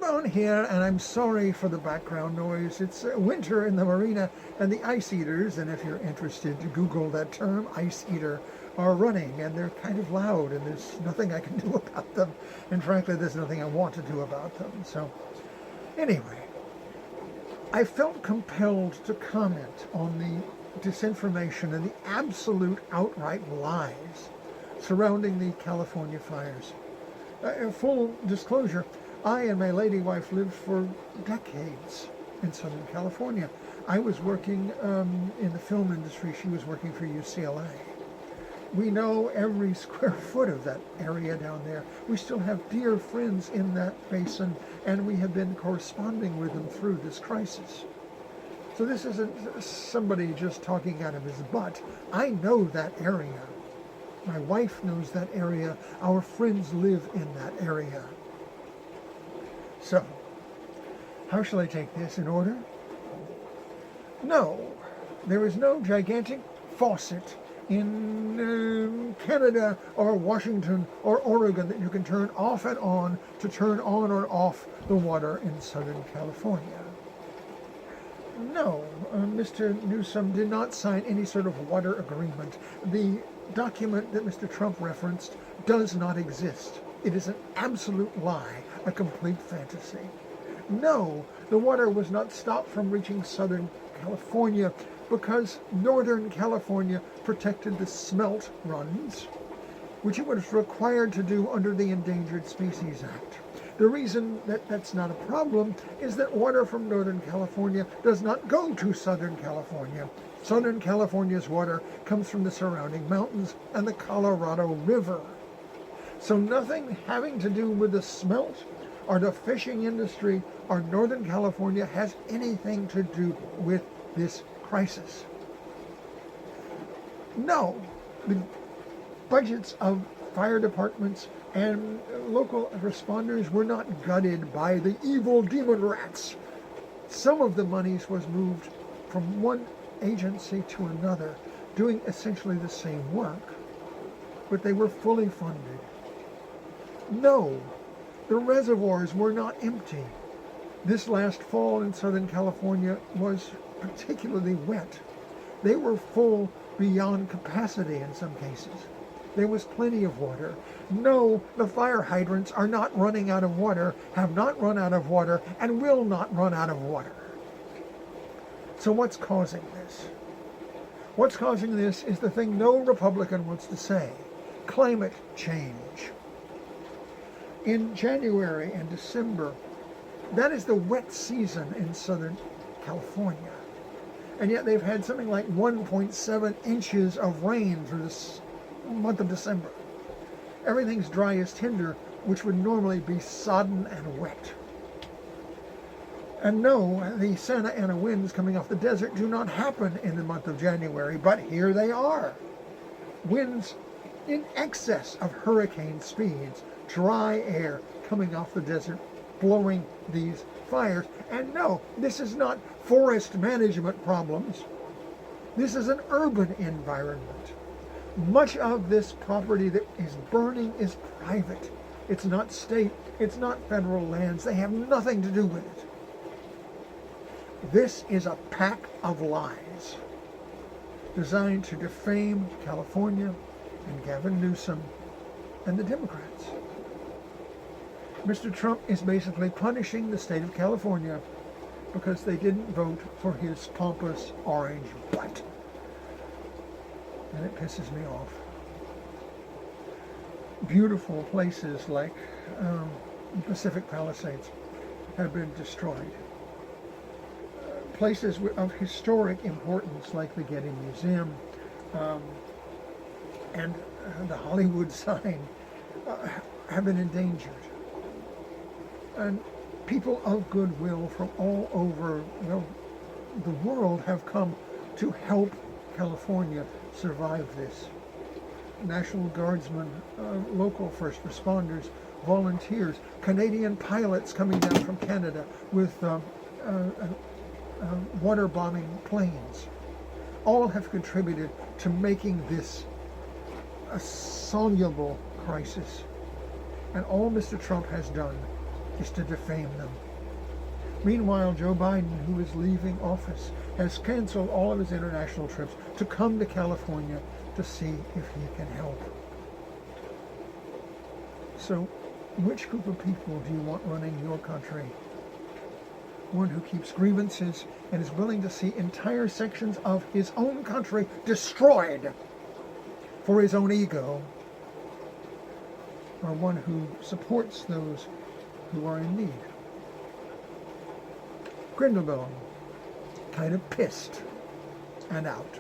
down here, and I'm sorry for the background noise. It's winter in the marina, and the ice eaters, and if you're interested to Google that term, ice eater, are running, and they're kind of loud, and there's nothing I can do about them. And frankly, there's nothing I want to do about them. So anyway, I felt compelled to comment on the disinformation and the absolute outright lies surrounding the California fires. Full disclosure, I and my lady wife lived for decades in Southern California. I was working in the film industry. She was working for UCLA. We know every square foot of that area down there. We still have dear friends in that basin, and we have been corresponding with them through this crisis. So this isn't somebody just talking out of his butt. I know that area. My wife knows that area. Our friends live in that area. So, how shall I take this in order? No, there is no gigantic faucet in Canada or Washington or Oregon that you can turn off and on to turn on or off the water in Southern California. No, Mr. Newsom did not sign any sort of water agreement. The document that Mr. Trump referenced does not exist. It is an absolute lie, a complete fantasy. No, the water was not stopped from reaching Southern California because Northern California protected the smelt runs, which it was required to do under the Endangered Species Act. The reason that that's not a problem is that water from Northern California does not go to Southern California. Southern California's water comes from the surrounding mountains and the Colorado River. So nothing having to do with the smelt or the fishing industry or Northern California has anything to do with this crisis. No, the budgets of fire departments and local responders were not gutted by the evil demon rats. Some of the monies was moved from one agency to another, doing essentially the same work, but they were fully funded. No, the reservoirs were not empty. This last fall in Southern California was particularly wet. They were full beyond capacity in some cases. There was plenty of water. No, the fire hydrants are not running out of water, have not run out of water, and will not run out of water. So what's causing this? What's causing this is the thing no Republican wants to say: climate change. In January and December, that is the wet season in Southern California. And yet they've had something like 1.7 inches of rain through this month of December. Everything's dry as tinder, which would normally be sodden and wet. And no, the Santa Ana winds coming off the desert do not happen in the month of January, but here they are. Winds in excess of hurricane speeds, dry air coming off the desert, blowing these fires. And no, this is not forest management problems. This is an urban environment. Much of this property that is burning is private. It's not state, it's not federal lands. They have nothing to do with it. This is a pack of lies designed to defame California and Gavin Newsom and the Democrats. Mr. Trump is basically punishing the state of California because they didn't vote for his pompous orange butt. And it pisses me off. Beautiful places like Pacific Palisades have been destroyed. Places of historic importance like the Getty Museum and the Hollywood sign have been endangered. And people of goodwill from all over the world have come to help California survive this. National Guardsmen, local first responders, volunteers, Canadian pilots coming down from Canada with water bombing planes, all have contributed to making this a soluble crisis. And all Mr. Trump has done is to defame them. Meanwhile, Joe Biden, who is leaving office, has canceled all of his international trips to come to California to see if he can help. So, which group of people do you want running your country? One who keeps grievances and is willing to see entire sections of his own country destroyed for his own ego? Or one who supports those who are in need? Grindelwald, kind of pissed and out.